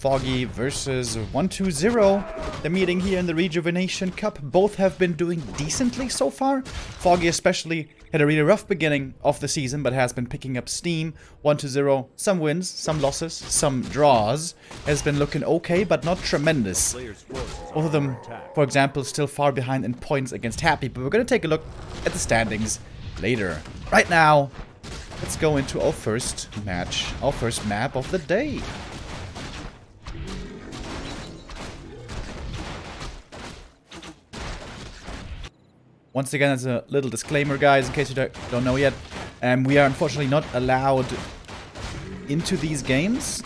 Foggy versus 120. The meeting here in the Rejuvenation Cup. Both have been doing decently so far. Foggy especially had a really rough beginning of the season, but has been picking up steam. 120, some wins, some losses, some draws. Has been looking okay, but not tremendous. Both of them, for example, still far behind in points against Happy, but we're going to take a look at the standings later. Right now, let's go into our first match, our first map of the day. Once again, as a little disclaimer, guys, in case you don't know yet, we are unfortunately not allowed into these games.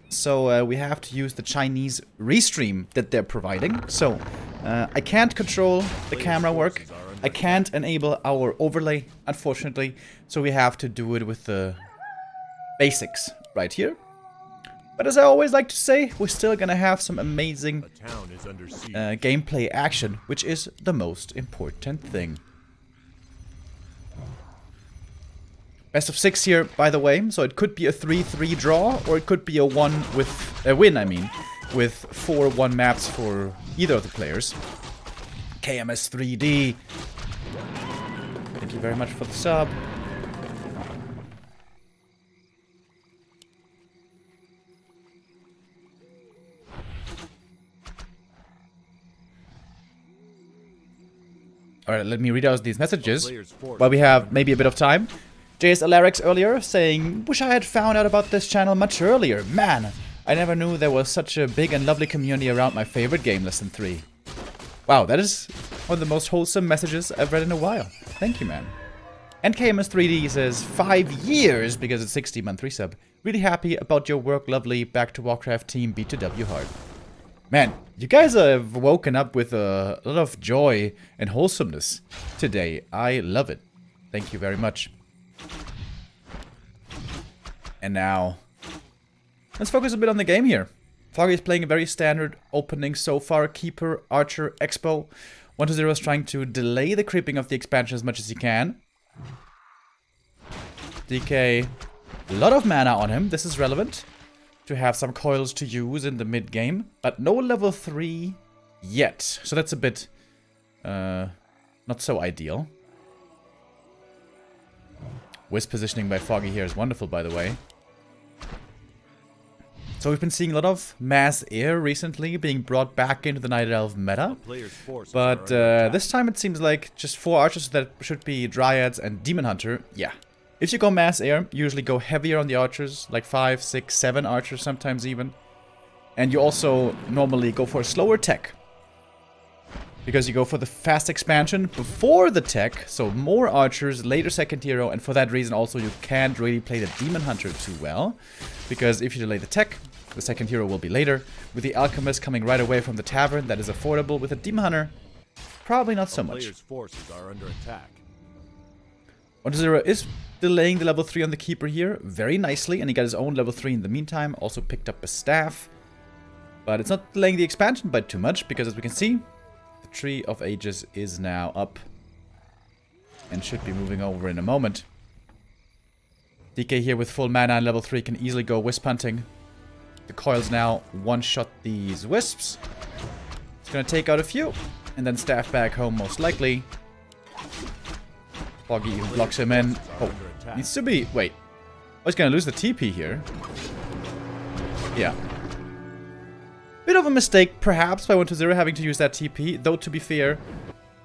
So we have to use the Chinese restream that they're providing. So I can't control the camera work. I can't enable our overlay, unfortunately. So we have to do it with the basics right here. But as I always like to say, we're still gonna have some amazing gameplay action, which is the most important thing. Best of 6 here, by the way, so it could be a 3-3 draw, or it could be a win, I mean, with 4-1 maps for either of the players. KMS3D, thank you very much for the sub. Alright, let me read out these messages while we have maybe a bit of time. JS Alarix earlier saying, wish I had found out about this channel much earlier. Man, I never knew there was such a big and lovely community around my favorite game, Lesson 3. Wow, that is one of the most wholesome messages I've read in a while. Thank you, man. And KMS3D says, 5 years because it's 60-month resub. Really happy about your work, lovely. Back to Warcraft team, B2W hard. Man, you guys have woken up with a lot of joy and wholesomeness today. I love it. Thank you very much. And now, let's focus a bit on the game here. Foggy is playing a very standard opening so far. Keeper, Archer, Expo. 120 is trying to delay the creeping of the expansion as much as he can. DK, a lot of mana on him. This is relevant to have some coils to use in the mid-game, but no level 3 yet. So that's a bit not so ideal. Wisp positioning by Foggy here is wonderful, by the way. So we've been seeing a lot of mass air recently being brought back into the Night Elf meta. But this time it seems like just 4 archers that should be Dryads and Demon Hunter. Yeah. If you go mass air, you usually go heavier on the archers, like 5, 6, 7 archers sometimes even. And you also normally go for a slower tech. Because you go for the fast expansion before the tech, so more archers, later second hero, and for that reason also you can't really play the Demon Hunter too well. Because if you delay the tech, the second hero will be later. With the Alchemist coming right away from the tavern, that is affordable. With the Demon Hunter, probably not so much. 120 is delaying the level 3 on the Keeper here very nicely, and he got his own level 3 in the meantime. Also picked up a staff. But it's not delaying the expansion by too much, because as we can see, the Tree of Ages is now up. And should be moving over in a moment. DK here with full mana and level 3 can easily go Wisp hunting. The coils now one-shot these Wisps. It's gonna take out a few, and then staff back home most likely. Foggy even blocks him in. Oh, needs to be... Wait. Oh, he's gonna lose the TP here. Yeah. Bit of a mistake, perhaps, by 120 having to use that TP. Though, to be fair,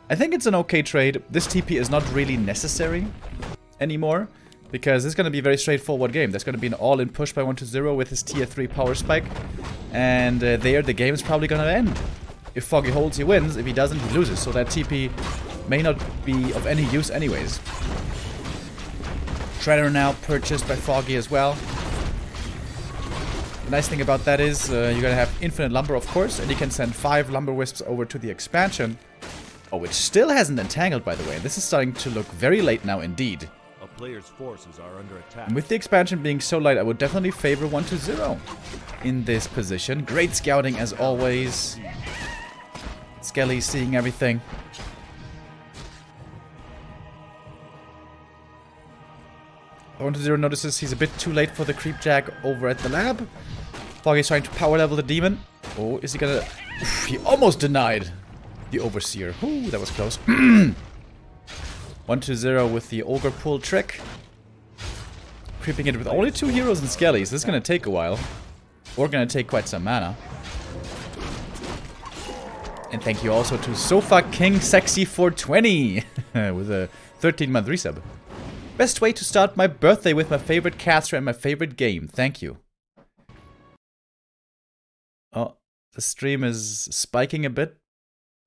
I think it's an okay trade. This TP is not really necessary anymore. Because it's gonna be a very straightforward game. There's gonna be an all-in push by 120 with his tier 3 power spike. And there, the game is probably gonna end. If Foggy holds, he wins. If he doesn't, he loses. So that TP may not be of any use anyways. Shredder now purchased by Foggy as well. The nice thing about that is you're gonna have infinite lumber, of course, and you can send 5 lumber wisps over to the expansion. Oh, which still hasn't entangled, by the way. This is starting to look very late now indeed. A player's forces are under attack. And with the expansion being so light, I would definitely favor 120 in this position. Great scouting as always. Skelly seeing everything. 120 notices he's a bit too late for the creep jack over at the lab. Foggy's trying to power level the demon. Oh, is he gonna... Oof, he almost denied the Overseer. Ooh, that was close. 1-0 with the Ogre pull trick. Creeping it with only 2 heroes and skellies. This is gonna take a while. Or gonna take quite some mana. And thank you also to Sofa King Sexy 420 with a 13-month resub. Best way to start my birthday with my favorite caster and my favorite game. Thank you. Oh, the stream is spiking a bit.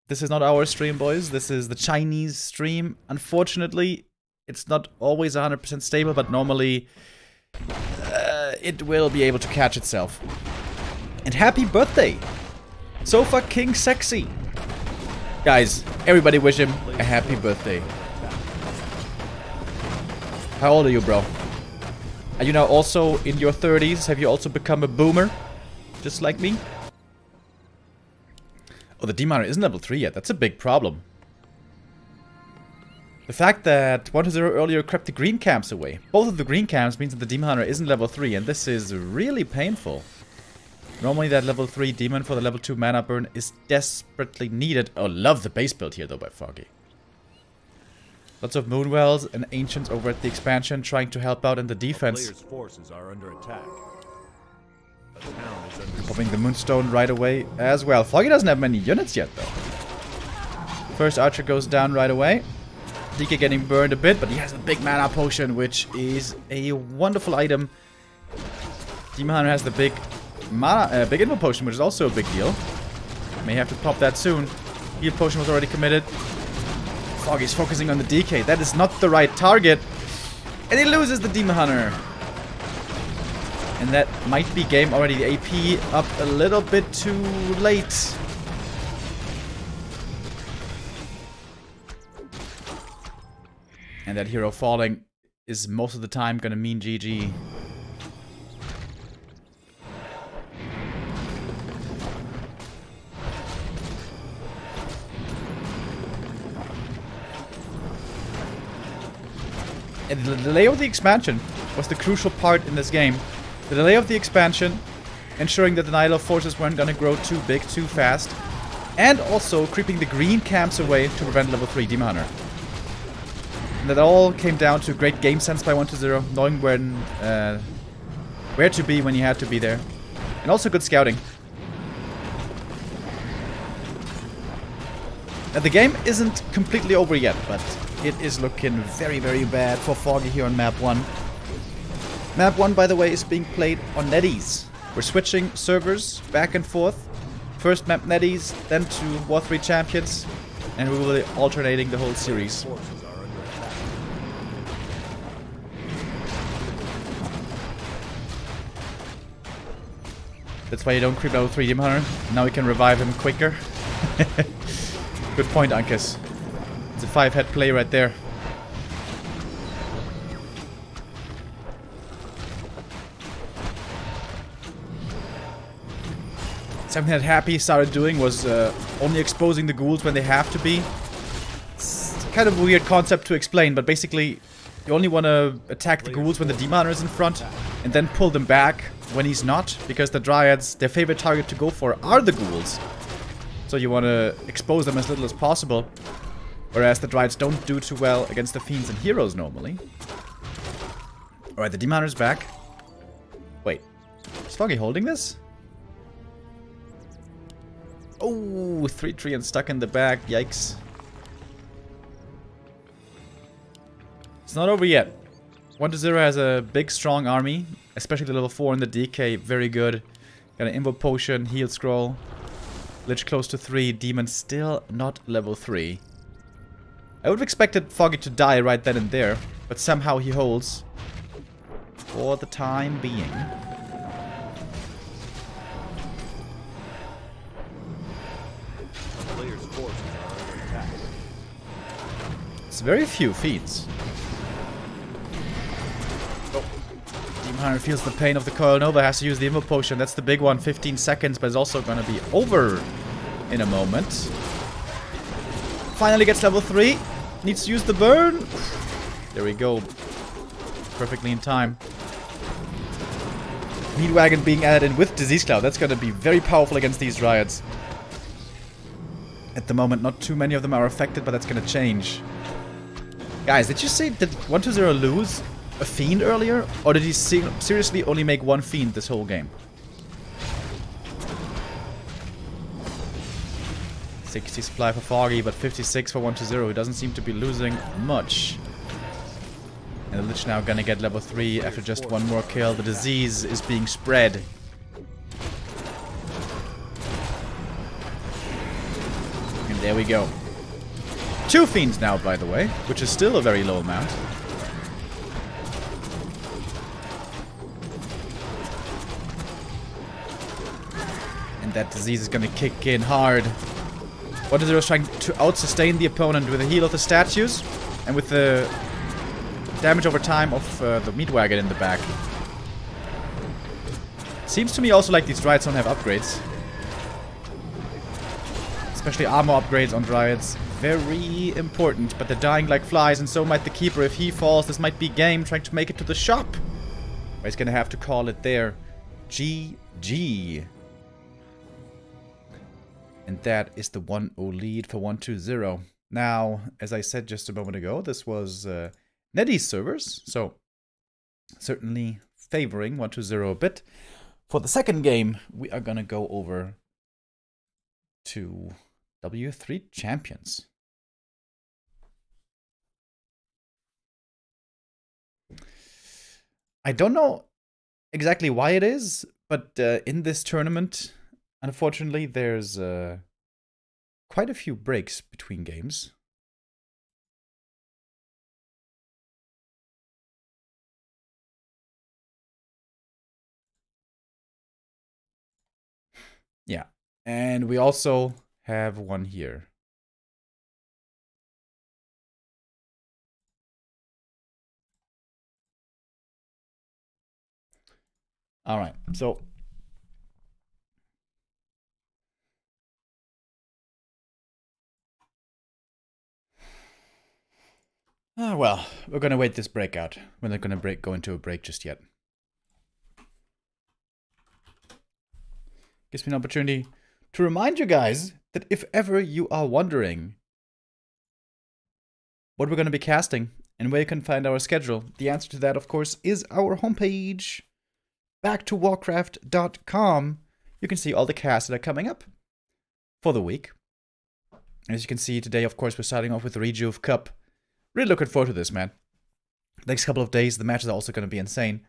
This is not our stream, boys. This is the Chinese stream. Unfortunately, it's not always 100% stable, but normally it will be able to catch itself. And happy birthday, Sofa King Sexy. Guys, everybody wish him a happy birthday. How old are you, bro? Are you now also in your 30s? Have you also become a boomer? Just like me? Oh, the Demon Hunter isn't level 3 yet. That's a big problem. The fact that 1-0 earlier crept the green camps away. Both of the green camps means that the Demon Hunter isn't level 3, and this is really painful. Normally that level 3 demon for the level 2 mana burn is desperately needed. Oh, love the base build here though by Foggy. Lots of Moonwells and Ancients over at the expansion trying to help out in the defense. Players' forces are under attack. A town is under Popping the Moonstone right away as well. Foggy doesn't have many units yet though. First archer goes down right away. DK getting burned a bit, but he has a big mana potion, which is a wonderful item. Demon Hunter has the big mana, big info potion, which is also a big deal. May have to pop that soon. Heal potion was already committed. Foggy's focusing on the DK. That is not the right target. And he loses the Demon Hunter. And that might be game already. The AP up a little bit too late. And that hero falling is most of the time gonna mean GG. And the delay of the expansion was the crucial part in this game. The delay of the expansion, ensuring that the Nihilo forces weren't gonna grow too big too fast, and also creeping the green camps away to prevent level 3 Demon Hunter. And that all came down to great game sense by 1-0, knowing when, where to be when you had to be there. And also good scouting. Now the game isn't completely over yet, but it is looking very, very bad for Foggy here on map 1. Map 1, by the way, is being played on NetEase. We're switching servers back and forth. First map NetEase, then to War 3 Champions, and we will be alternating the whole series. That's why you don't creep level 3 Demon Hunter. Now we can revive him quicker. Good point, Ankus. It's a 5-head play right there. Something that Happy started doing was only exposing the ghouls when they have to be. It's kind of a weird concept to explain, but basically you only want to attack the ghouls when the Demon Hunter is in front, and then pull them back when he's not, because the Dryads, their favorite target to go for are the ghouls. So you want to expose them as little as possible. Whereas the Dryads don't do too well against the Fiends and Heroes normally. Alright, the Demon Hunter's back. Wait, is Foggy holding this? Oh, 3-3 and stuck in the back, yikes. It's not over yet. 1-0 has a big, strong army, especially the level 4 and the DK, very good. Got an Invo Potion, Heal Scroll, Lich close to 3, Demon still not level 3. I would have expected Foggy to die right then and there, but somehow he holds for the time being. It's very few feats. Oh. Demon Hunter feels the pain of the Coil Nova, has to use the Invo Potion. That's the big one, 15 seconds, but it's also gonna be over in a moment. Finally gets level 3. Needs to use the burn. There we go. Perfectly in time. Meat Wagon being added in with Disease Cloud. That's going to be very powerful against these Dryads. At the moment, not too many of them are affected, but that's going to change. Guys, did you see, did 120 lose a Fiend earlier? Or did he seriously only make one Fiend this whole game? 60 supply for Foggy, but 56 for 120. He doesn't seem to be losing much. And the Lich now gonna get level 3 after just one more kill. The disease is being spread. And there we go. 2 Fiends now, by the way, which is still a very low amount. And that disease is gonna kick in hard. 120 is trying to out-sustain the opponent with a heal of the statues and with the damage over time of the Meat Wagon in the back. Seems to me also like these Dryads don't have upgrades. Especially armor upgrades on Dryads. Very important, but they're dying like flies, and so might the Keeper. If he falls, this might be game trying to make it to the shop. But he's gonna have to call it there. GG. And that is the 1-0 lead for 120. Now, as I said just a moment ago, this was NetEase servers, so certainly favoring 120 a bit. For the second game, we are gonna go over to W3 Champions. I don't know exactly why it is, but in this tournament, unfortunately, there's quite a few breaks between games. Yeah, and we also have one here. All right, so well, we're gonna wait this break out. We're not gonna go into a break just yet. Gives me an opportunity to remind you guys that if ever you are wondering what we're going to be casting and where you can find our schedule, the answer to that, of course, is our homepage, backtowarcraft.com. You can see all the casts that are coming up for the week. As you can see today, of course, we're starting off with the Rejuvenation Cup. Really looking forward to this, man. Next couple of days, the matches are also going to be insane.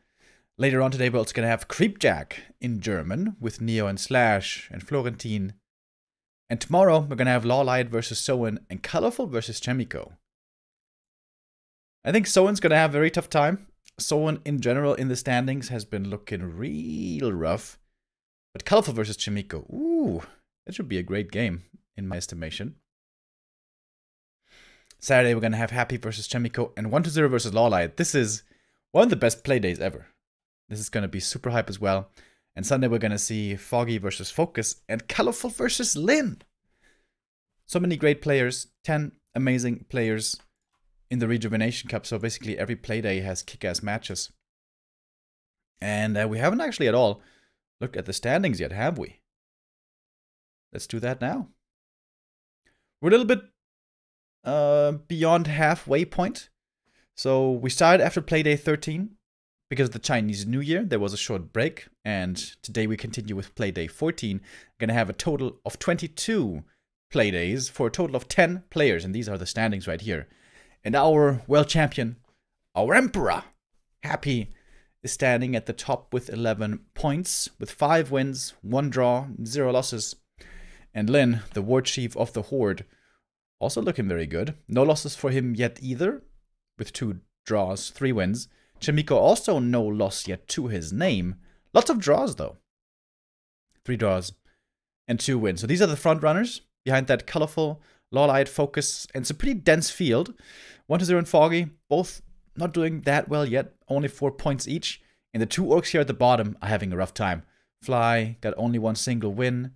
Later on today, we're also going to have Creepjack in German with Neo and Slash and Florentine. And tomorrow, we're going to have Lawlight versus Soen and Colorful versus Chemico. I think Soen's going to have a very tough time. Soen, in general, in the standings, has been looking real rough. But Colorful versus Chemico, ooh, that should be a great game, in my estimation. Saturday, we're going to have Happy versus Chemico and 120 versus Lawlight. This is one of the best play days ever. This is going to be super hype as well. And Sunday we're going to see Foggy versus Focus and Colorful versus Lin. So many great players. 10 amazing players in the Rejuvenation Cup. So basically every Playday has kick-ass matches. And we haven't actually at all looked at the standings yet, have we? Let's do that now. We're a little bit beyond halfway point. So we started after Playday 13. Because of the Chinese New Year, there was a short break, and today we continue with Playday 14. We're going to have a total of 22 Playdays for a total of 10 players, and these are the standings right here. And our world champion, our Emperor, Happy, is standing at the top with 11 points, with 5 wins, 1 draw, 0 losses. And Lin, the War Chief of the Horde, also looking very good. No losses for him yet either, with 2 draws, 3 wins. Chemico also no loss yet to his name. Lots of draws, though. 3 draws and 2 wins. So these are the front runners. Behind that, Colorful, Lawlight, Focus, and it's a pretty dense field. 120 and Foggy, both not doing that well yet. Only 4 points each. And the 2 orcs here at the bottom are having a rough time. Fly got only 1 single win.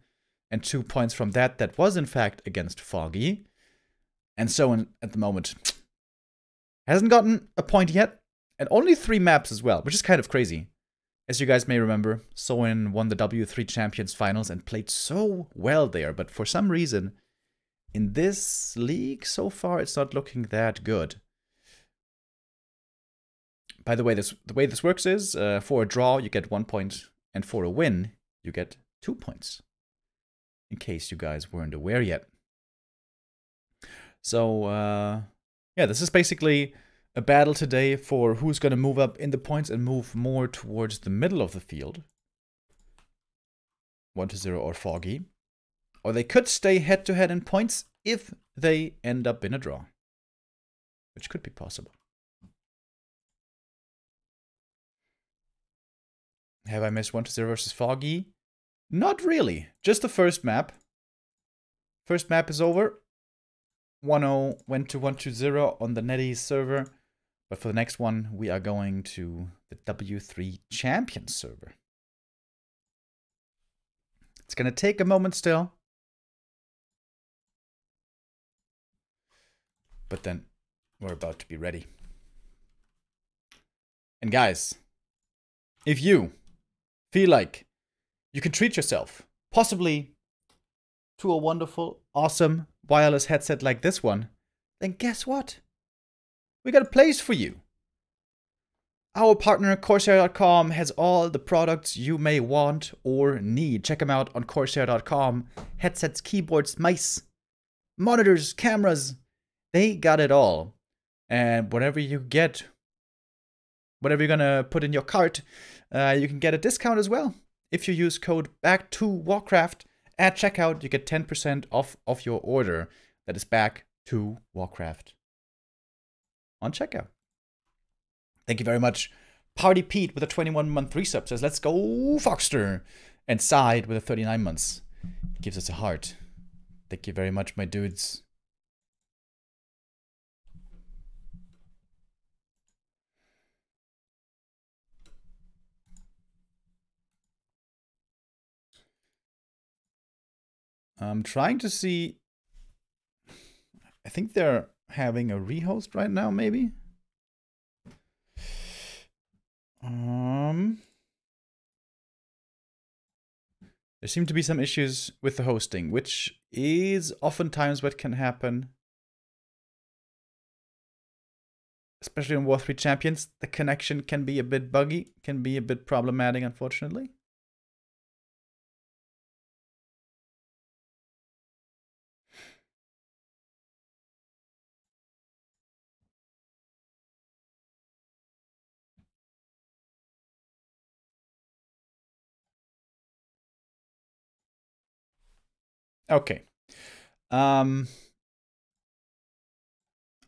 And 2 points from that. That was, in fact, against Foggy. And Soen, at the moment, hasn't gotten a point yet. And only 3 maps as well, which is kind of crazy. As you guys may remember, Soin won the W3 Champions Finals and played so well there, but for some reason, in this league so far, it's not looking that good. By the way, the way this works is, for a draw, you get 1 point, and for a win, you get 2 points. In case you guys weren't aware yet. So, yeah, this is basically a battle today for who's going to move up in the points and move more towards the middle of the field. 1-0 or Foggy. Or they could stay head-to-head in points if they end up in a draw. Which could be possible. Have I missed 1-0 versus Foggy? Not really. Just the first map. First map is over. 1-0 went to 1-0 on the NetEase server. But for the next one, we are going to the W3 Champions server. It's going to take a moment still. But then we're about to be ready. And guys, if you feel like you can treat yourself, possibly to a wonderful, awesome wireless headset like this one, then guess what? We got a place for you. Our partner CORSAIR.com has all the products you may want or need. Check them out on CORSAIR.com. Headsets, keyboards, mice, monitors, cameras. They got it all. And whatever you get, whatever you're gonna put in your cart, you can get a discount as well. If you use code BACK2WARCRAFT at checkout, you get 10% off of your order. That is BACK2WARCRAFT on checkout. Thank you very much. Party Pete with a 21-month resub says, let's go Foxter. And Side with a 39 months. Gives us a heart. Thank you very much, my dudes. I'm trying to see. I think they're having a rehost right now, maybe. There seem to be some issues with the hosting, which is oftentimes what can happen. Especially on War 3 Champions, the connection can be a bit buggy, can be a bit problematic, unfortunately. Okay. I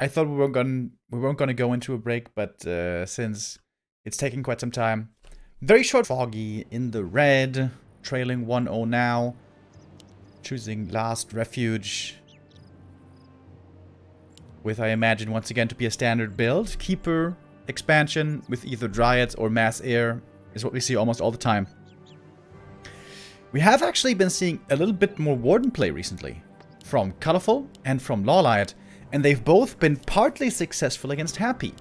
thought we weren't gonna go into a break, but since it's taking quite some time, very short. Foggy in the red, trailing 1-0 now, choosing Last Refuge. With, I imagine, once again to be a standard build. Keeper expansion with either Dryads or Mass Air is what we see almost all the time. We have actually been seeing a little bit more Warden play recently, from Colorful and from Lawlight, and they've both been partly successful against Happy.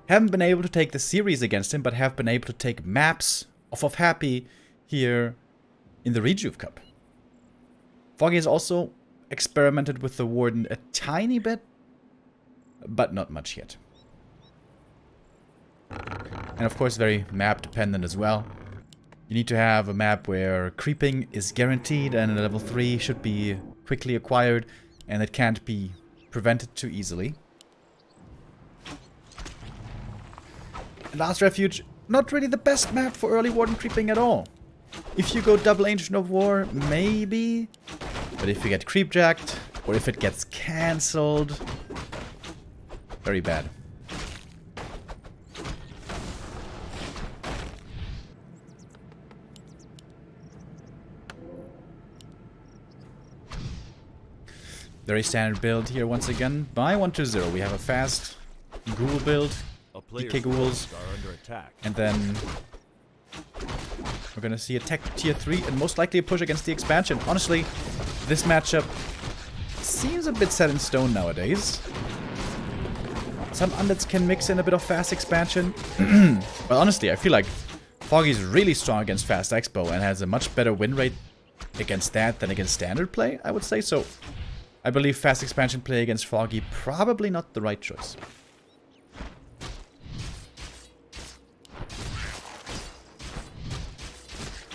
Haven't been able to take the series against him, but have been able to take maps off of Happy here in the Rejuve Cup. Foggy has also experimented with the Warden a tiny bit, but not much yet. And of course very map dependent as well. You need to have a map where creeping is guaranteed and a level 3 should be quickly acquired and it can't be prevented too easily. Last Refuge, not really the best map for early Warden creeping at all. If you go double Ancient of War, maybe. But if you get creepjacked, or if it gets cancelled, very bad. Very standard build here once again. By 1-0, we have a fast ghoul build, DK ghouls, and then we're gonna see a tech tier 3 and most likely a push against the expansion. Honestly, this matchup seems a bit set in stone nowadays. Some undeads can mix in a bit of fast expansion. But honestly, I feel like Foggy's really strong against fast expo and has a much better win rate against that than against standard play, I would say. So I believe fast expansion play against Foggy probably not the right choice.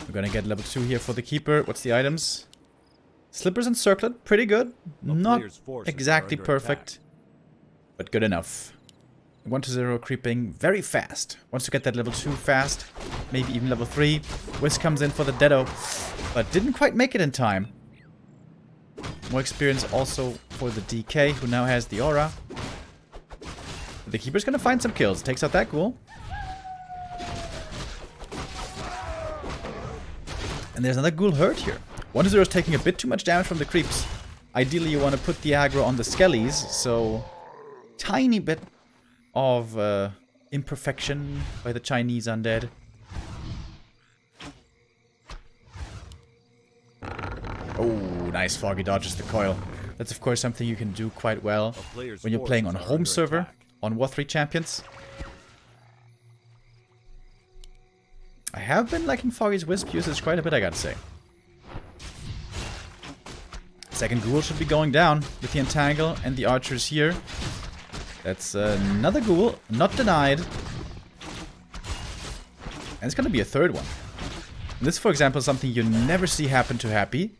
We're gonna get level 2 here for the keeper. What's the items? Slippers and circlet, pretty good. Not exactly perfect, but good enough. 1-0 creeping very fast. Wants to get that level 2 fast, maybe even level 3. Whisk comes in for the Deado, but didn't quite make it in time. More experience also for the DK, who now has the aura. The keeper's gonna find some kills. Takes out that ghoul. And there's another ghoul hurt here. 1-0 is taking a bit too much damage from the creeps. Ideally, you want to put the aggro on the skellies, so tiny bit of imperfection by the Chinese undead. Oh, nice. Foggy dodges the coil. That's of course something you can do quite well when you're playing on home server on War3 champions. I have been liking Foggy's Wisp usage quite a bit, I gotta say. Second ghoul should be going down with the entangle and the archers here. That's another ghoul, not denied. And it's gonna be a third one. And this, for example, is something you never see happen to Happy.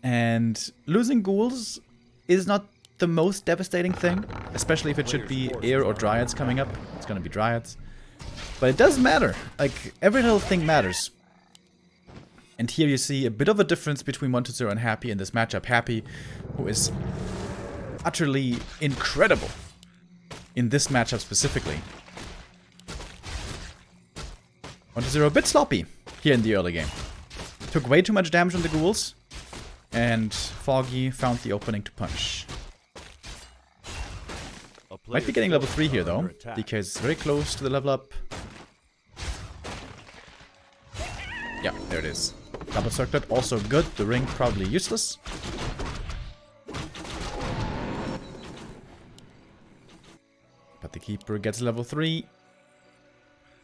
And losing ghouls is not the most devastating thing, especially if it should be eer or dryads coming up. It's gonna be dryads. But it does matter. Like, every little thing matters. And here you see a bit of a difference between 1-0 and Happy in this matchup. Happy, who is utterly incredible in this matchup specifically. 1-0 a bit sloppy here in the early game. Took way too much damage on the ghouls, and Foggy found the opening to punch. Might be getting level 3 here though, because very close to the level up. Yeah, there it is. Double circlet, also good. The ring probably useless. But the keeper gets level 3.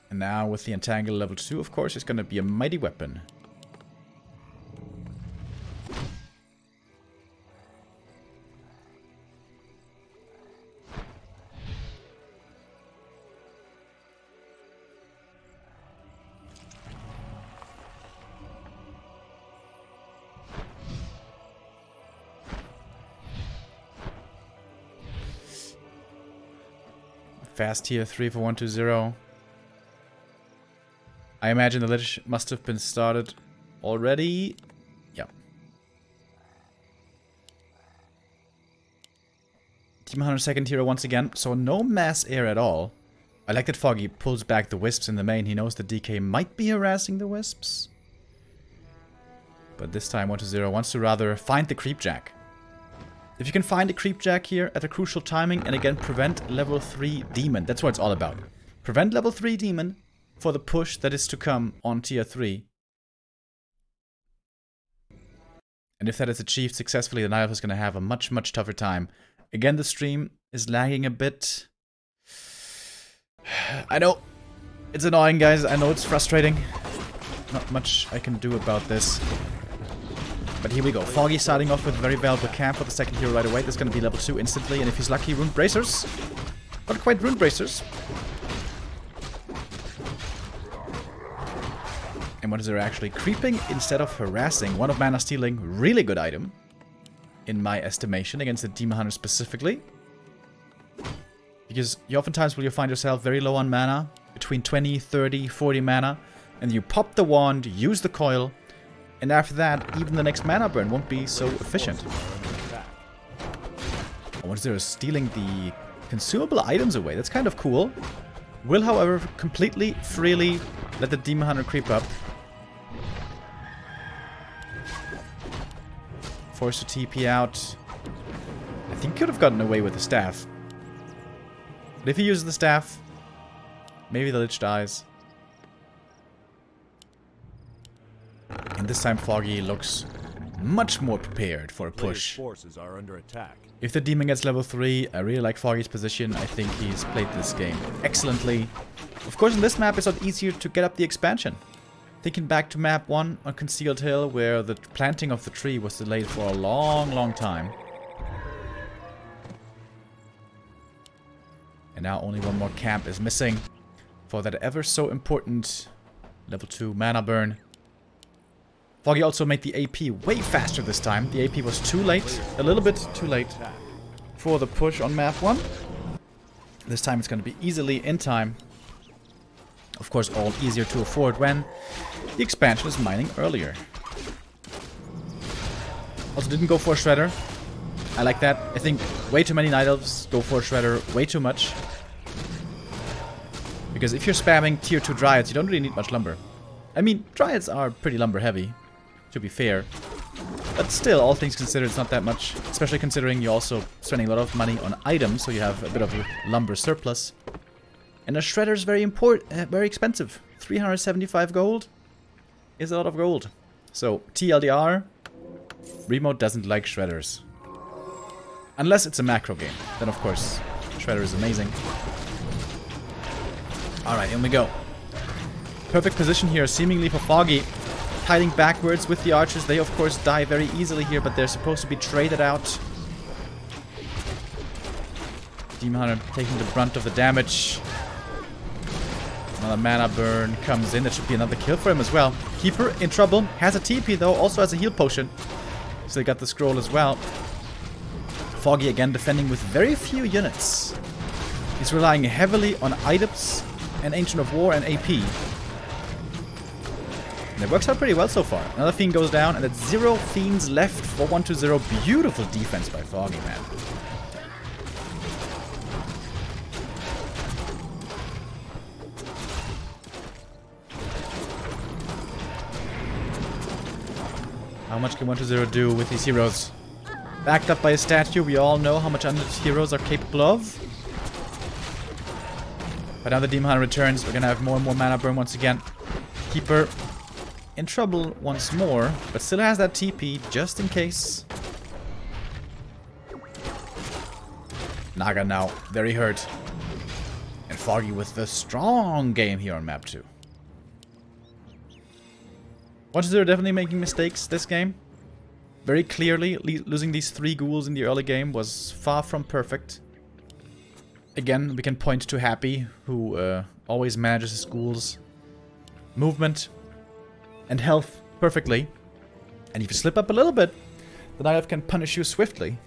And now with the entangle level 2, of course, it's gonna be a mighty weapon. Fast tier 3 for 1-0. I imagine the Lich must have been started already. Yeah. Team 100 second hero once again. So no mass air at all. I like that Foggy pulls back the wisps in the main. He knows the DK might be harassing the wisps. But this time 1-0 wants to rather find the creepjack. If you can find a creepjack here at a crucial timing and again prevent level 3 demon. That's what it's all about. Prevent level 3 demon for the push that is to come on tier 3. And if that is achieved successfully, then Niall is going to have a much tougher time. Again, the stream is lagging a bit. I know. It's annoying, guys. I know it's frustrating. Not much I can do about this. But here we go. Foggy starting off with a very valuable camp for the second hero right away. That's going to be level 2 instantly. And if he's lucky, Rune Bracers. Not quite Rune Bracers. And 1-0 actually creeping instead of harassing. One of mana stealing. Really good item. In my estimation. Against the Demon Hunter specifically. Because you oftentimes will find yourself very low on mana. Between 20, 30, 40 mana. And you pop the wand. Use the coil. And after that, even the next mana burn won't be so efficient. 1-0 is stealing the consumable items away. That's kind of cool. Will, however, completely, freely let the Demon Hunter creep up. Forced to TP out. I think could have gotten away with the staff. But if he uses the staff, maybe the Lich dies. And this time Foggy looks much more prepared for a push. Forces are under attack. If the demon gets level 3, I really like Foggy's position. I think he's played this game excellently. Of course, in this map, it's not easier to get up the expansion. Thinking back to map 1 on Concealed Hill, where the planting of the tree was delayed for a long, long time. And now only one more camp is missing for that ever so important level 2 mana burn. Foggy also made the AP way faster this time. The AP was too late, a little bit too late for the push on map 1. This time it's going to be easily in time. Of course, all easier to afford when the expansion is mining earlier. Also didn't go for a Shredder. I like that. I think way too many Night Elves go for a Shredder way too much. Because if you're spamming tier 2 Dryads, you don't really need much lumber. I mean, Dryads are pretty lumber heavy, to be fair. But still, all things considered, it's not that much. Especially considering you're also spending a lot of money on items, so you have a bit of a lumber surplus. And a Shredder is very expensive. 375 gold is a lot of gold. So, TLDR, Remo doesn't like Shredders. Unless it's a macro game. Then, of course, Shredder is amazing. Alright, in we go. Perfect position here, seemingly for Foggy. Hiding backwards with the archers. They, of course, die very easily here, but they're supposed to be traded out. Demon Hunter taking the brunt of the damage. Another mana burn comes in. That should be another kill for him as well. Keeper in trouble. Has a TP, though. Also has a heal potion. So they got the scroll as well. Foggy again defending with very few units. He's relying heavily on items and Ancient of War and AP. And it works out pretty well so far. Another Fiend goes down, and that's 0 Fiends left for 1-0. Beautiful defense by Foggy, man. How much can 1-0 do with these heroes? Backed up by a statue, we all know how much undead heroes are capable of. But now the Demon Hunter returns, we're gonna have more and more mana burn once again. Keeper in trouble once more, but still has that TP just in case. Naga now very hurt. And Foggy with the strong game here on map 2. 1-0 definitely making mistakes this game. Very clearly, losing these 3 ghouls in the early game was far from perfect. Again, we can point to Happy, who always manages his ghouls' movement and health perfectly. And if you slip up a little bit, the Night Elf can punish you swiftly.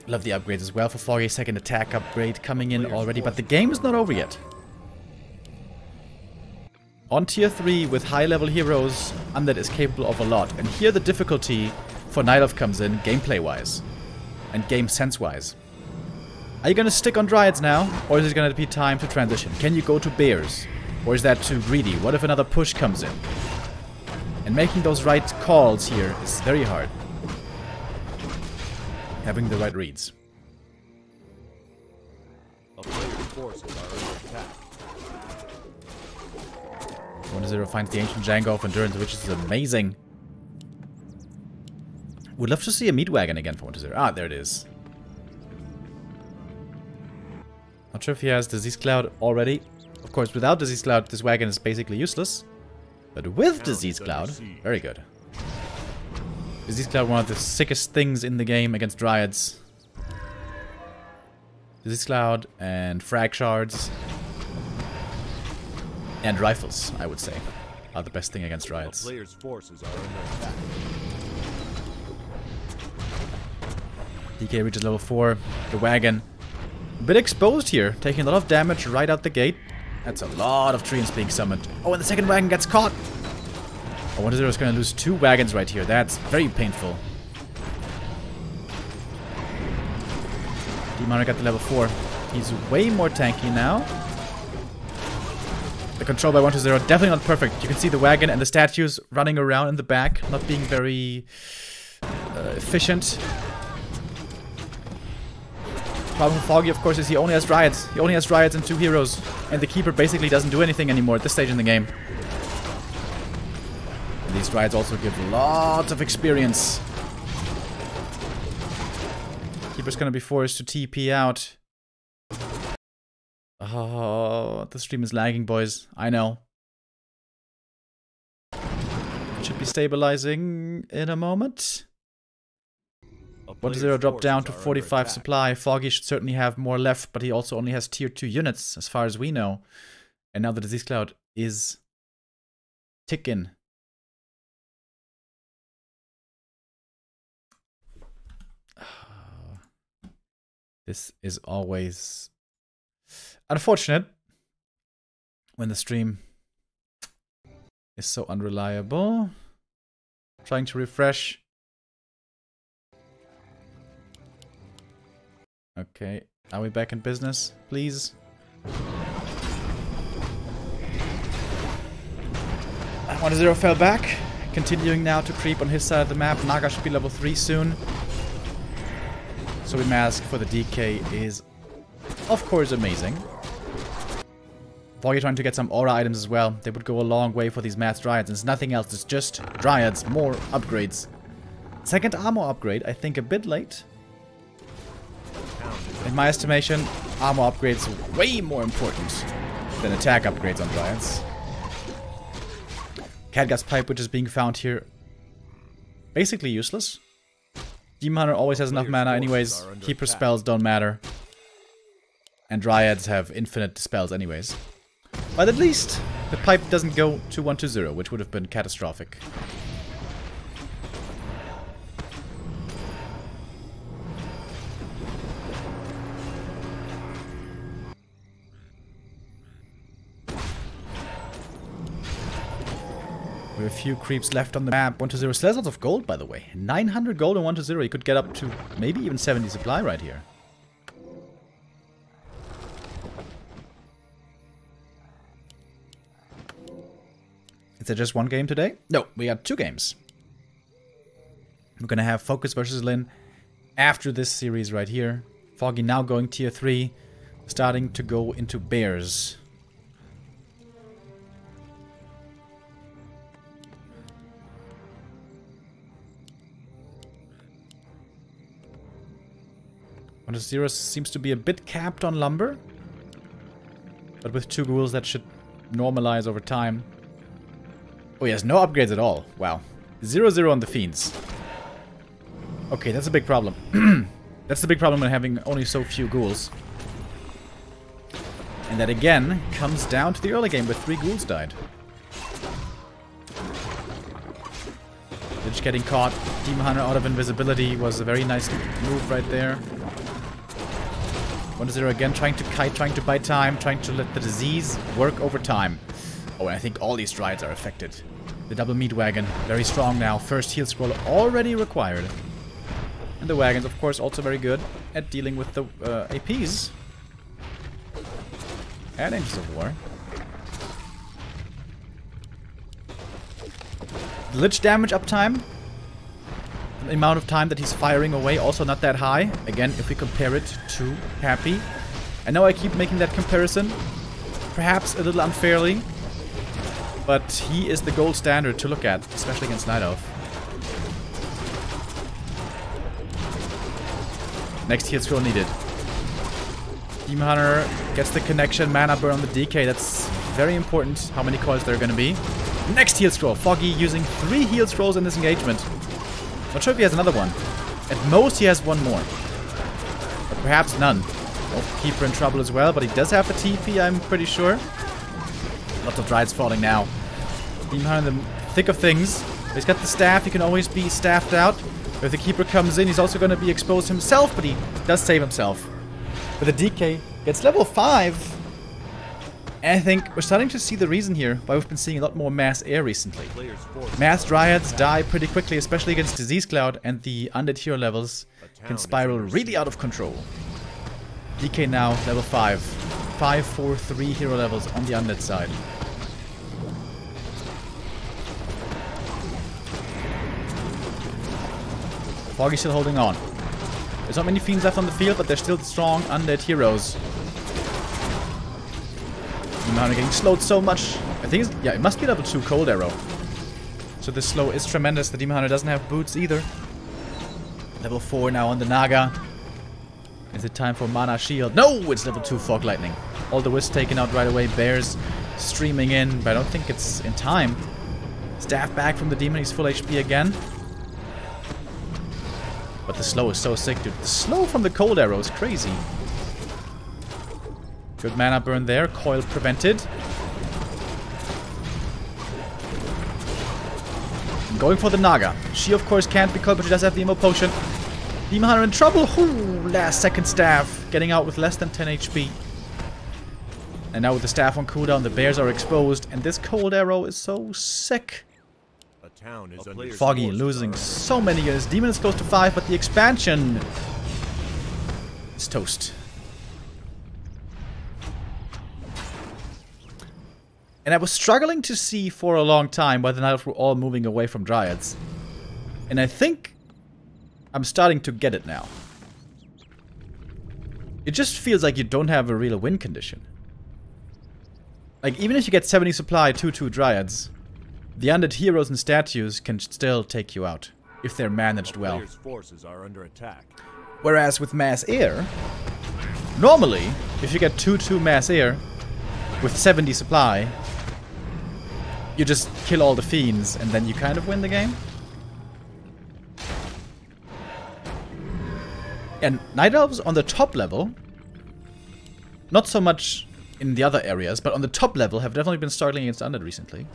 Love the upgrades as well for Foggy. Second attack upgrade coming in already, but the game is not over yet. On tier 3 with high level heroes, Undead is capable of a lot. And here the difficulty for Night Elf comes in gameplay wise and game sense wise. Are you gonna stick on Dryads now, or is it gonna be time to transition? Can you go to Bears? Or is that too greedy? What if another push comes in? And making those right calls here is very hard. Having the right reads. A player's forces are under attack. 1-0 finds the Ancient Django of Endurance, which is amazing. Would love to see a meat wagon again for 1-0. Ah, there it is. Not sure if he has Disease Cloud already. Of course, without Disease Cloud, this wagon is basically useless. But with Disease Cloud, very good. Disease Cloud, one of the sickest things in the game against Dryads. Disease Cloud and Frag Shards. And rifles, I would say, are the best thing against Dryads. Players' forces are under attack. DK reaches level 4. The wagon, a bit exposed here, taking a lot of damage right out the gate. That's a lot of treants being summoned. Oh, and the second wagon gets caught. Oh, 1-0 is going to lose 2 wagons right here. That's very painful. Demon got the level 4. He's way more tanky now. The control by 1-0, definitely not perfect. You can see the wagon and the statues running around in the back, not being very efficient. Problem with Foggy, of course, is he only has Dryads. He only has Dryads and 2 heroes. And the Keeper basically doesn't do anything anymore at this stage in the game. And these Dryads also give lots of experience. Keeper's gonna be forced to TP out. Oh, the stream is lagging, boys. I know. It should be stabilizing in a moment. 1-0 drop down to 45 supply. Foggy should certainly have more left, but he also only has tier 2 units, as far as we know. And now the disease cloud is ticking. This is always unfortunate when the stream is so unreliable. Trying to refresh. Okay, are we back in business, please? 1-0 fell back. Continuing now to creep on his side of the map. Naga should be level 3 soon. So we mask for the DK is, of course, amazing. Foggy trying to get some aura items as well. They would go a long way for these mass dryads. And it's nothing else, it's just dryads, more upgrades. Second armor upgrade, I think a bit late. In my estimation, armor upgrades are way more important than attack upgrades on dryads. Catgas pipe, which is being found here, basically useless. Demon Hunter always has enough mana anyways. Keeper spells don't matter. And dryads have infinite spells anyways. But at least the pipe doesn't go to 1-0, which would have been catastrophic. We have a few creeps left on the map. 1-0 still has lots of gold, by the way. 900 gold on 1-0. He could get up to maybe even 70 supply right here. Is there just one game today? No, we got 2 games. We're gonna have Focus versus Lin after this series right here. Foggy now going tier 3, starting to go into bears. Zero seems to be a bit capped on lumber, but with 2 ghouls that should normalize over time. Oh, he has no upgrades at all. Wow. 0-0 on the fiends. Okay, that's a big problem. That's the big problem when having only so few ghouls. And that again comes down to the early game where 3 ghouls died. Lich getting caught. Demon Hunter out of invisibility was a very nice move right there. 1-0 again, trying to kite, trying to buy time, trying to let the disease work over time. Oh, and I think all these dryads are affected. The double meat wagon, very strong now. First heal scroll already required. And the wagons, of course, also very good at dealing with the APs. And Angels of War. The Lich damage uptime. The amount of time that he's firing away, also not that high. Again, if we compare it to Happy. I know I keep making that comparison. Perhaps a little unfairly. But he is the gold standard to look at, especially against Night Elf. Next heal scroll needed. Demon Hunter gets the connection, mana burn on the DK. That's very important how many coils there are going to be. Next heal scroll. Foggy using 3 heal scrolls in this engagement. Not sure if he has another one. At most he has 1 more. But perhaps none. Oh, Keeper in trouble as well, but he does have a TP, I'm pretty sure. Lots of Dryads falling now. Demon Hunter in the thick of things. He's got the staff, he can always be staffed out. If the Keeper comes in, he's also going to be exposed himself, but he does save himself. But the DK gets level 5. And I think we're starting to see the reason here why we've been seeing a lot more mass air recently. Mass dryads die pretty quickly, especially against Disease Cloud, and the undead hero levels can spiral really out of control. DK now, level 5. 5, 4, 3 hero levels on the undead side. Foggy still holding on. There's not many fiends left on the field, but they're still strong undead heroes. Demon Hunter getting slowed so much. I think it's, yeah, it must be level 2 cold arrow. So this slow is tremendous. The Demon Hunter doesn't have boots either. Level 4 now on the Naga. Is it time for mana shield? No, it's level 2 fog lightning. All the wisps taken out right away. Bears streaming in, but I don't think it's in time. Staff back from the demon. He's full HP again. But the slow is so sick, dude. The slow from the cold arrow is crazy. Good mana burn there. Coil prevented. Going for the Naga. She, of course, can't be coiled, but she does have the Emo Potion. Demon Hunter in trouble. Ooh, last second staff. Getting out with less than 10 HP. And now with the staff on cooldown, the bears are exposed. And this cold arrow is so sick. A town is under Foggy losing so many units. Demon is close to 5, but the expansion is toast. And I was struggling to see for a long time why the Night Elves were all moving away from Dryads. And I think I'm starting to get it now. It just feels like you don't have a real win condition. Like, even if you get 70 supply, 2/2 Dryads, the undead heroes and statues can still take you out, if they're managed well. Forces are under attack. Whereas with Mass Air, normally, if you get 2/2 Mass Air with 70 supply, you just kill all the fiends and then you kind of win the game. And Night Elves on the top level, not so much in the other areas, but on the top level have definitely been struggling against Undead recently.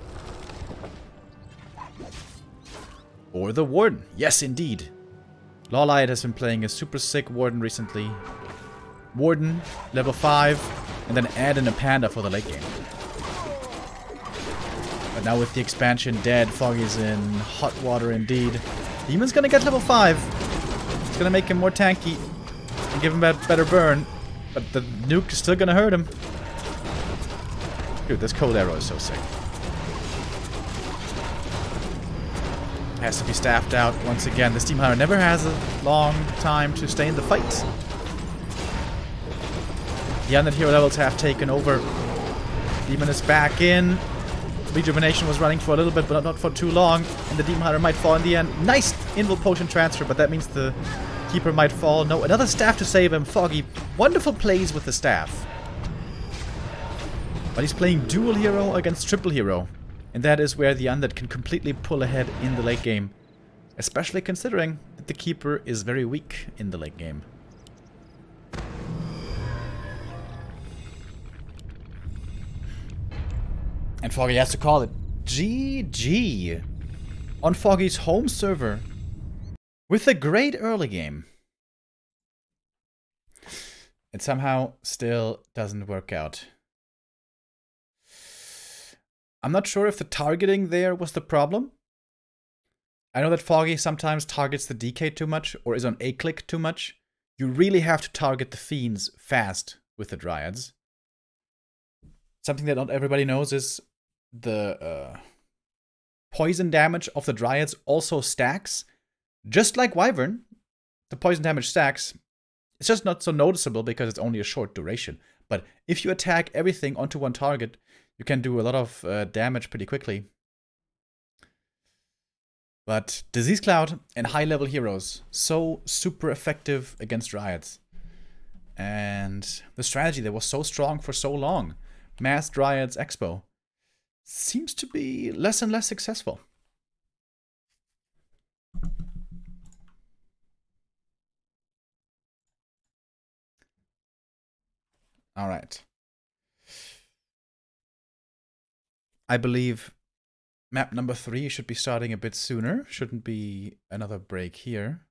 Or the Warden. Yes, indeed. Lawlight has been playing a super sick Warden recently. Warden, level 5, and then add in a Panda for the late game. But now with the expansion dead, Foggy's in hot water indeed. Demon's gonna get level 5. It's gonna make him more tanky and give him a better burn. But the nuke is still gonna hurt him. Dude, this cold arrow is so sick. Has to be staffed out once again. This Demon Hunter never has a long time to stay in the fight. The undead hero levels have taken over. Demon is back in. Rejuvenation was running for a little bit, but not for too long. And the Demon Hunter might fall in the end. Nice Invul Potion transfer, but that means the Keeper might fall. No, another staff to save him. Foggy, wonderful plays with the staff. But he's playing dual hero against triple hero. And that is where the Undead can completely pull ahead in the late game. Especially considering that the Keeper is very weak in the late game. And Foggy has to call it GG on Foggy's home server with a great early game. It somehow still doesn't work out. I'm not sure if the targeting there was the problem. I know that Foggy sometimes targets the DK too much or is on A-click too much. You really have to target the fiends fast with the Dryads. Something that not everybody knows is the poison damage of the Dryads also stacks. Just like Wyvern, the poison damage stacks. It's just not so noticeable because it's only a short duration. But if you attack everything onto one target, you can do a lot of damage pretty quickly. But Disease Cloud and high-level heroes, so super effective against Dryads. And the strategy that was so strong for so long, Mass Dryads Expo, seems to be less and less successful. All right. I believe map number 3 should be starting a bit sooner. Shouldn't be another break here.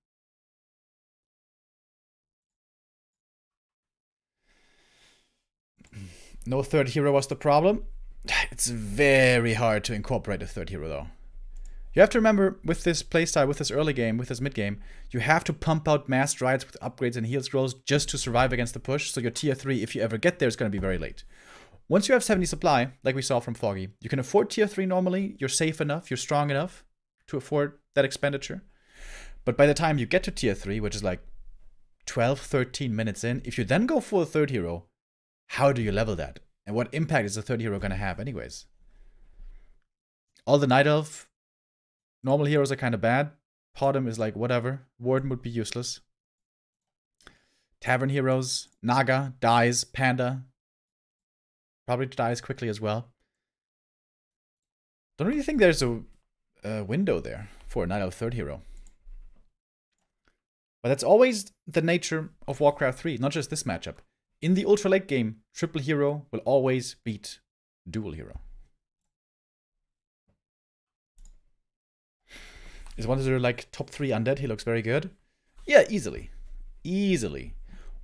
No third hero was the problem. It's very hard to incorporate a third hero though. You have to remember with this playstyle, with this early game, with this mid game, you have to pump out mass Dryads with upgrades and heal scrolls just to survive against the push. So your tier 3, if you ever get there, is going to be very late. Once you have 70 supply, like we saw from Foggy, you can afford tier 3 normally. You're safe enough, you're strong enough to afford that expenditure. But by the time you get to tier 3, which is like 12, 13 minutes in, if you then go for a third hero, how do you level that? And what impact is the third hero going to have anyways? All the Night Elf normal heroes are kind of bad. Podem is like whatever. Warden would be useless. Tavern heroes, Naga, Dies, Panda. probably dies quickly as well. Don't really think there's a window there for a Night Elf third hero. But that's always the nature of Warcraft 3, not just this matchup. In the ultra late game, triple hero will always beat dual hero. Is 1-0 like top 3 undead? He looks very good. Yeah, easily. Easily.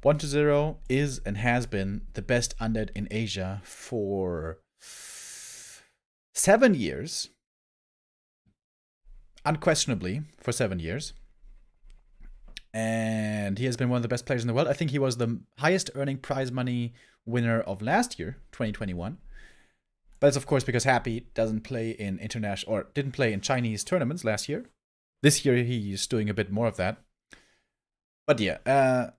1-0 is and has been the best undead in Asia for 7 years. Unquestionably, for 7 years. And he has been one of the best players in the world. I think he was the highest earning prize money winner of last year, 2021. But it's of course because Happy doesn't play in international, or didn't play in Chinese tournaments last year. This year he's doing a bit more of that. But yeah,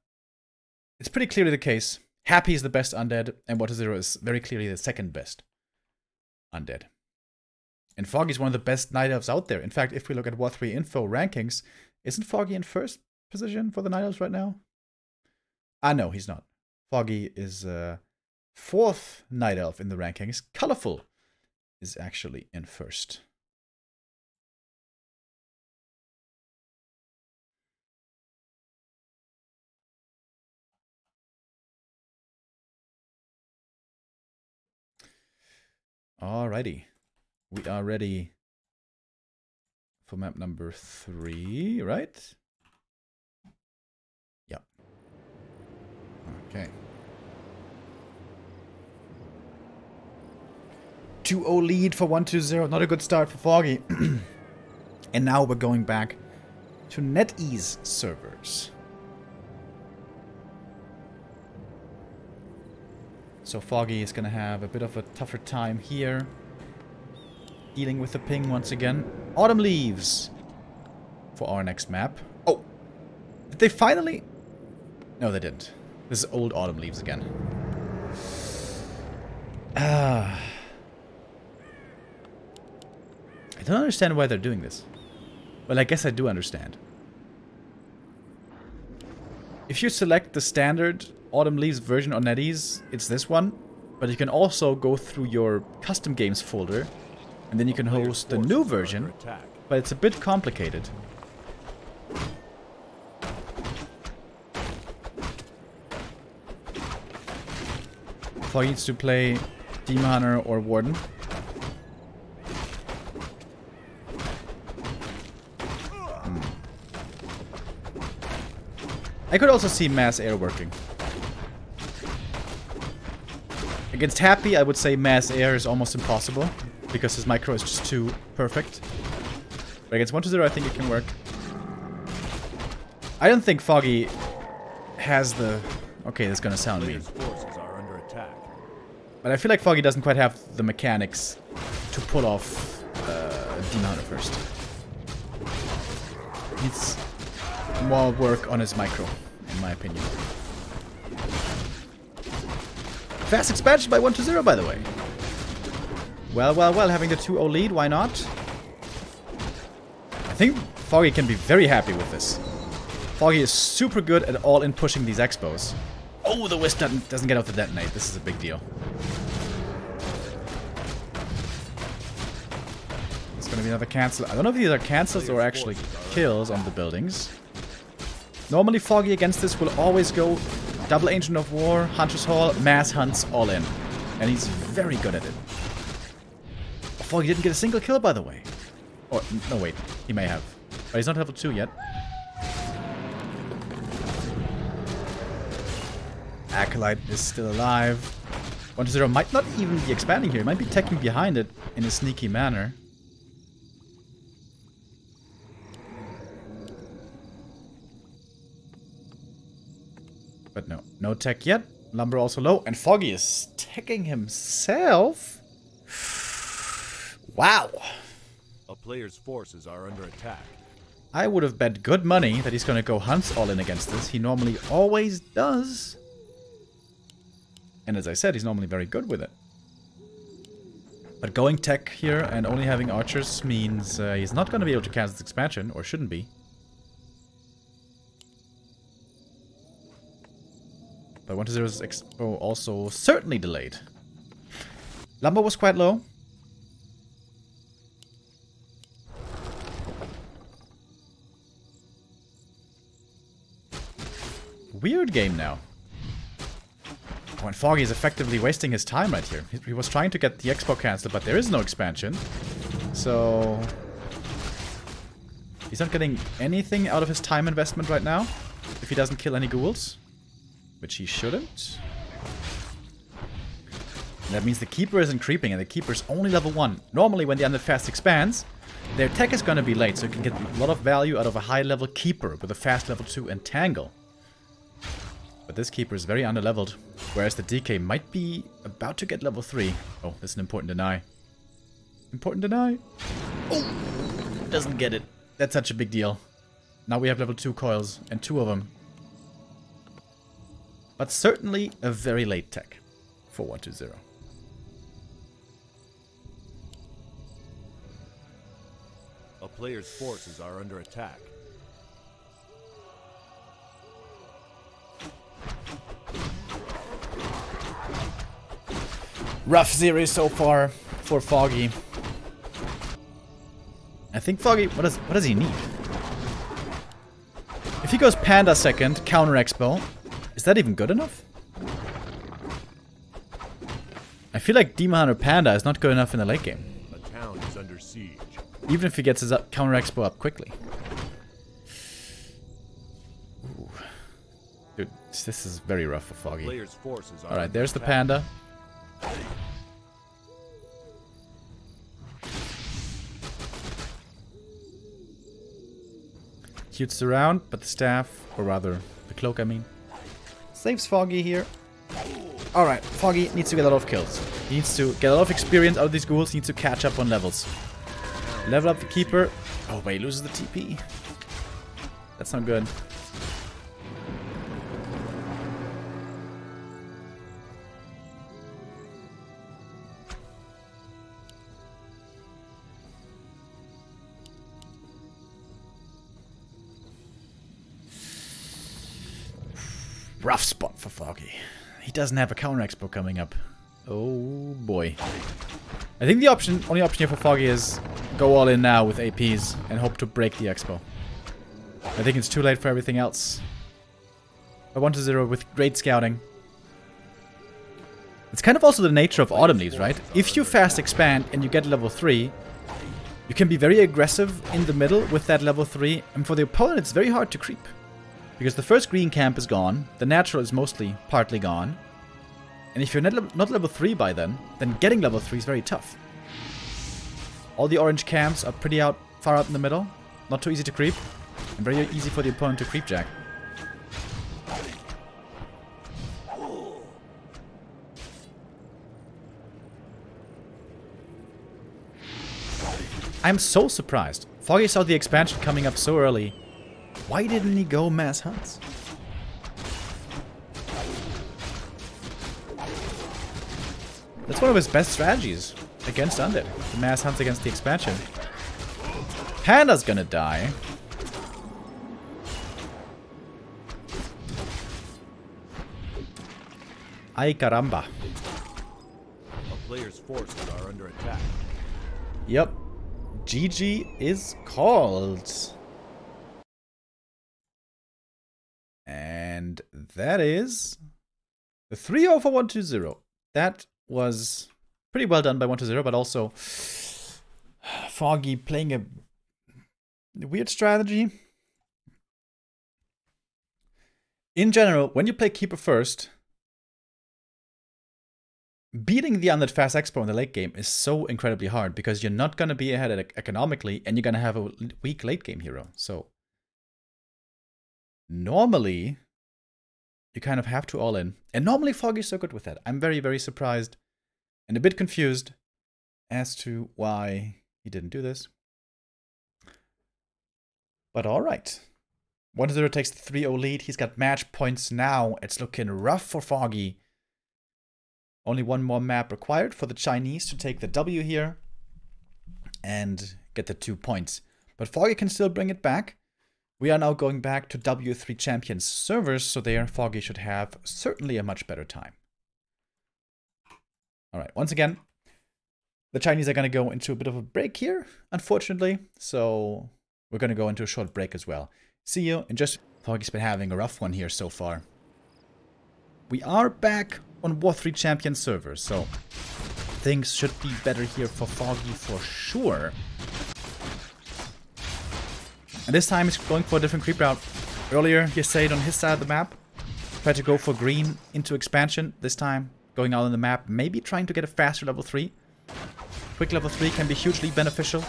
it's pretty clearly the case. Happy is the best undead, and 1-0 is very clearly the second best undead. And Foggy is one of the best Night Elves out there. In fact, if we look at War3 info rankings, isn't Foggy in first position for the Night Elves right now? No, he's not. Foggy is fourth Night Elf in the rankings. Colorful is actually in first. Alrighty. We are ready for map number 3, right? Yep. Okay. 2-0 lead for 1-0. Not a good start for Foggy. And now we're going back to NetEase servers. So Foggy is going to have a bit of a tougher time here. Dealing with the ping once again. Autumn leaves for our next map. Oh! Did they finally? No, they didn't. This is old autumn leaves again. I don't understand why they're doing this. Well, I guess I do understand. If you select the standard Autumn Leaves version on NetEase, it's this one. But you can also go through your custom games folder, and then you can host the new version, but it's a bit complicated. Foggy needs to play Demon Hunter or Warden. I could also see Mass Air working. Against Happy, I would say Mass Air is almost impossible, because his micro is just too perfect. But against 1-0, I think it can work. I don't think Foggy has the... Okay, that's gonna sound mean. But I feel like Foggy doesn't quite have the mechanics to pull off Demon Hunter first. Needs more work on his micro, in my opinion. Fast expansion by 1-0, by the way. Well, well, well, having the 2-0 lead, why not? I think Foggy can be very happy with this. Foggy is super good at all-in pushing these expos. Oh, the Wisp doesn't get out the detonate. This is a big deal. It's gonna be another cancel. I don't know if these are cancels or actually kills on the buildings. Normally, Foggy against this will always go double Ancient of War, Hunter's Hall, Mass Hunts, all in. And he's very good at it. Foggy didn't get a single kill, by the way. Or, no, wait. He may have. But he's not level 2 yet. Acolyte is still alive. 1-0 might not even be expanding here. He might be teching behind it in a sneaky manner. But no. No tech yet. Lumber also low. And Foggy is teching himself. Wow. A player's forces are under attack. I would have bet good money that he's going to go Hunts all in against this. He normally always does. And as I said, he's normally very good with it. But going tech here and only having archers means he's not going to be able to cast this expansion, or shouldn't be. But 1-0's expo also certainly delayed. Lumber was quite low. Weird game now. Oh, and Foggy is effectively wasting his time right here. He was trying to get the expo cancelled, but there is no expansion. So... he's not getting anything out of his time investment right now. If he doesn't kill any ghouls. Which he shouldn't. And that means the Keeper isn't creeping, and the Keeper is only level 1. Normally, when the Undead Fast expands, their tech is going to be late, so you can get a lot of value out of a high-level Keeper with a fast level 2 and Tangle. But this Keeper is very underleveled, whereas the DK might be about to get level 3. Oh, this is an important deny. Important deny. Oh! Doesn't get it. That's such a big deal. Now we have level 2 coils, and 2 of them. But certainly a very late tech for 120. A player's forces are under attack. Rough series so far for Foggy. I think Foggy, what does he need? If he goes Panda second, counter Expo, is that even good enough? I feel like Demon Hunter Panda is not good enough in the late game. A town is under siege. Even if he gets his counter Expo up quickly. Ooh. Dude, this is very rough for Foggy. Alright, there's the Panda. Shoots around, but the staff, or rather, the cloak, I mean, saves Foggy here. Alright, Foggy needs to get a lot of kills. He needs to get a lot of experience out of these ghouls. He needs to catch up on levels. Level up the Keeper. Oh, but he loses the TP. That's not good. Rough spot for Foggy. He doesn't have a counter expo coming up. Oh boy. I think the only option here for Foggy is go all in now with APs and hope to break the expo. I think it's too late for everything else. But 1-0 with great scouting. It's kind of also the nature of Autumn Leaves, right? If you fast expand and you get level 3, you can be very aggressive in the middle with that level 3, and for the opponent it's very hard to creep. Because the first green camp is gone, the natural is mostly partly gone, and if you're not level 3 by then getting level 3 is very tough. All the orange camps are pretty far out in the middle, not too easy to creep, and very easy for the opponent to creep jack. I'm so surprised. Foggy saw the expansion coming up so early. Why didn't he go mass hunts? That's one of his best strategies against Undead. The mass hunts against the expansion. Panda's gonna die. Ay caramba. A player's forces are under attack. Yep. GG is called. And that is the 3-0 for 1-0. That was pretty well done by 1-0, but also Foggy playing a weird strategy. In general, when you play Keeper first, beating the Undead Fast Expo in the late game is so incredibly hard because you're not going to be ahead economically and you're going to have a weak late game hero. So normally, you kind of have to all in. And normally Foggy's so good with that. I'm very, very surprised and a bit confused as to why he didn't do this. But alright. 1-0 takes the 3-0 lead. He's got match points now. It's looking rough for Foggy. Only one more map required for the Chinese to take the W here and get the 2 points. But Foggy can still bring it back. We are now going back to W3 Champions servers, so there Foggy should have certainly a much better time. Alright, once again, The Chinese are going to go into a bit of a break here, unfortunately. So we're going to go into a short break as well. See you in just... Foggy's been having a rough one here so far. We are back on War 3 Champion servers, so things should be better here for Foggy for sure. And this time he's going for a different creep route. Earlier he stayed on his side of the map, tried to go for green into expansion. This time going out on the map, maybe trying to get a faster level 3. Quick level 3 can be hugely beneficial,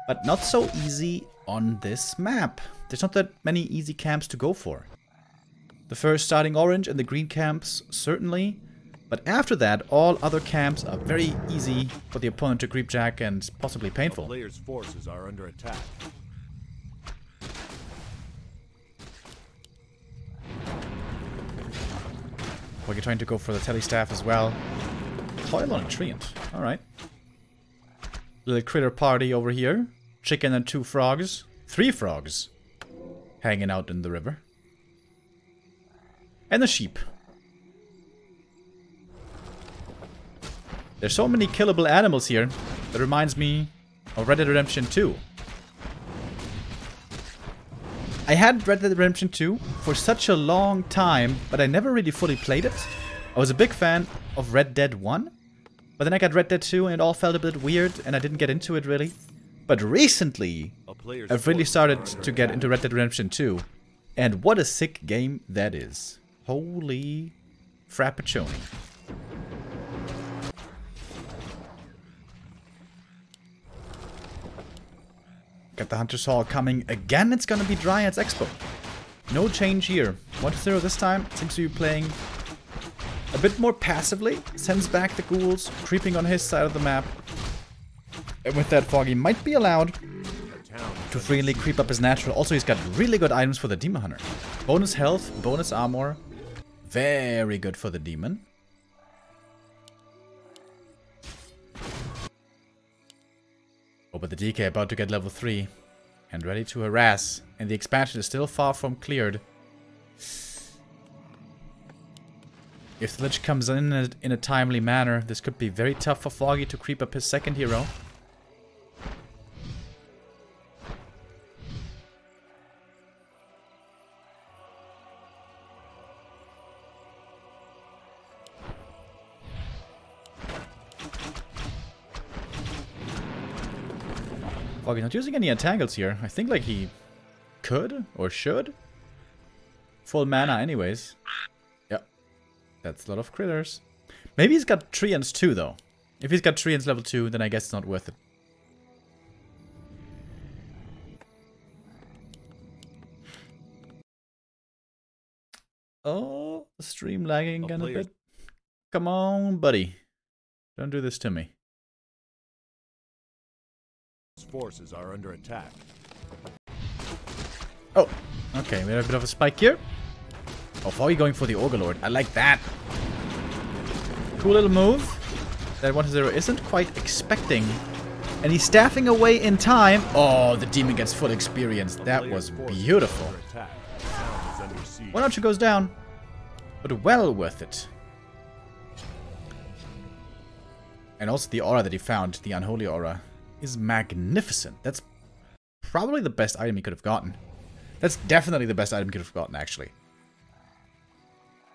but not so easy on this map. There's not that many easy camps to go for. The first starting orange and the green camps, certainly. But after that, all other camps are very easy for the opponent to creepjack and possibly painful. The player's forces are under attack. We're trying to go for the telestaff as well. Coil on a treant. Alright. Little critter party over here. Chicken and 2 frogs. 3 frogs. Hanging out in the river. And a sheep. There's so many killable animals here. That reminds me of Red Dead Redemption 2. I had Red Dead Redemption 2 for such a long time, but I never really fully played it. I was a big fan of Red Dead 1, but then I got Red Dead 2 and it all felt a bit weird and I didn't get into it really. But recently, I've really started to get into Red Dead Redemption 2, and what a sick game that is. Holy frappuccino. Got the Hunter's Hall coming again. It's gonna be Dryad's Expo. No change here. 1-0 this time. Seems to be playing a bit more passively. Sends back the ghouls, creeping on his side of the map. And with that, Foggy might be allowed to freely creep up his natural. Also, he's got really good items for the Demon Hunter. Bonus health, bonus armor. Very good for the Demon. Oh, but the DK about to get level 3 and ready to harass. And the expansion is still far from cleared. If the Lich comes in a timely manner, this could be very tough for Foggy to creep up his second hero. Foggy not using any entangles here. I think like he could or should. Full mana anyways. Yep. That's a lot of critters. Maybe he's got treants too though. If he's got treants level 2, then I guess it's not worth it. Oh, stream lagging again a bit. Come on, buddy. Don't do this to me. Forces are under attack. Oh, okay, we have a bit of a spike here. Oh, Foggy going for the Ogre Lord. I like that. Cool little move that 1-0 isn't quite expecting. And he's staffing away in time. Oh, the demon gets full experience. That was beautiful. One archer goes down, but well worth it. And also the aura that he found, the unholy aura, is magnificent. That's probably the best item he could have gotten. That's definitely the best item he could have gotten, actually.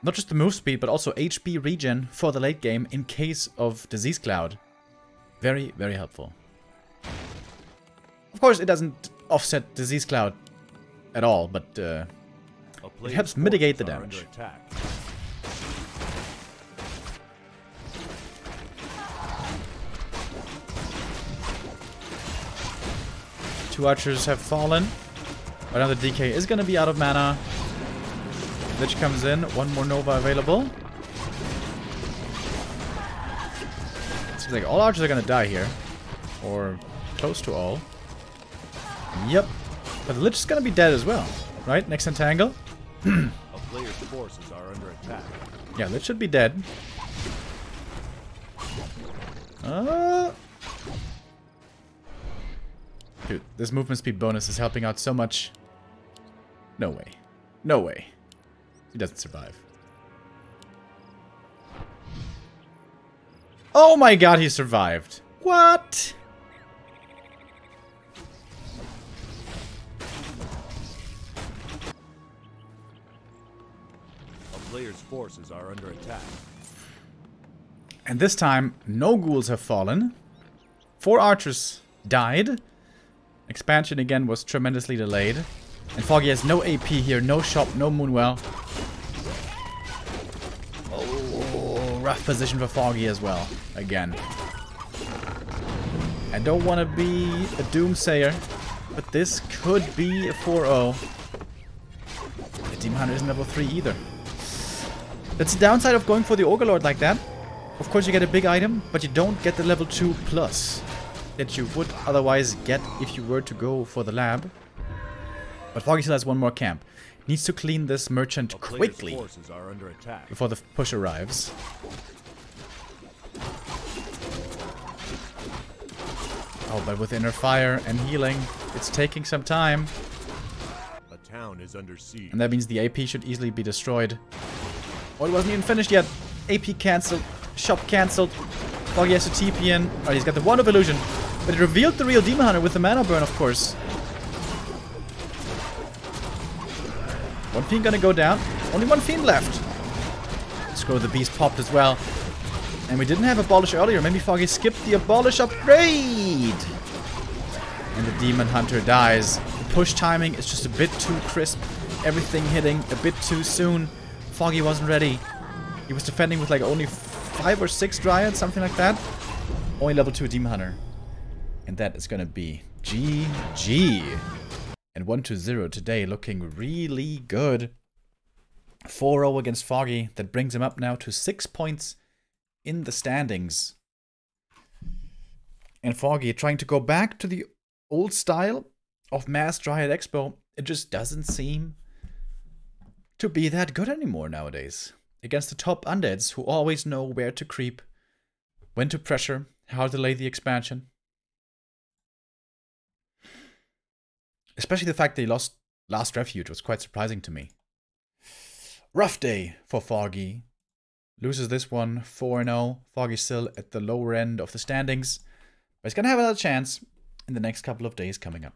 Not just the move speed, but also HP regen for the late game in case of Disease Cloud. Very, very helpful. Of course, it doesn't offset Disease Cloud at all, but it helps mitigate the damage. 2 archers have fallen. But now the DK is going to be out of mana. Lich comes in. 1 more Nova available. Seems like all archers are going to die here. Or close to all. Yep. But the Lich is going to be dead as well. Right? Next entangle. A player's forces are under attack. Yeah, Lich should be dead. Dude, this movement speed bonus is helping out so much. No way. No way. He doesn't survive. Oh my god, he survived. What? A player's forces are under attack. And this time, no ghouls have fallen. 4 archers died. Expansion again was tremendously delayed. And Foggy has no AP here, no shop, no Moonwell. Oh, rough position for Foggy as well, again. I don't want to be a Doomsayer, but this could be a 4-0. The Demon Hunter isn't level 3 either. That's the downside of going for the Ogre Lord like that. Of course you get a big item, but you don't get the level 2 plus that you would otherwise get if you were to go for the lab. But Foggy still has one more camp. Needs to clean this merchant quickly before the push arrives. Oh, but with inner fire and healing, it's taking some time. A town is under siege. And that means the AP should easily be destroyed. Oh, it wasn't even finished yet. AP cancelled. Shop cancelled. Foggy has to TP in. Oh, he's got the Wand of Illusion. But it revealed the real Demon Hunter with the mana burn, of course. One fiend gonna go down. Only one fiend left. Scroll the Beast popped as well. And we didn't have Abolish earlier. Maybe Foggy skipped the Abolish upgrade. And the Demon Hunter dies. The push timing is just a bit too crisp. Everything hitting a bit too soon. Foggy wasn't ready. He was defending with like only 5 or 6 Dryads, something like that. Only level 2 Demon Hunter. And that is gonna be GG. And 1-0 today, looking really good. 4-0 against Foggy. That brings him up now to 6 points in the standings. And Foggy trying to go back to the old style of Mass Dryad Expo. It just doesn't seem to be that good anymore nowadays. Against the top undeads who always know where to creep, when to pressure, how to delay the expansion. Especially the fact they lost Last Refuge was quite surprising to me. Rough day for Foggy. Loses this one, 4-0. Foggy's still at the lower end of the standings. But he's going to have another chance in the next couple of days coming up.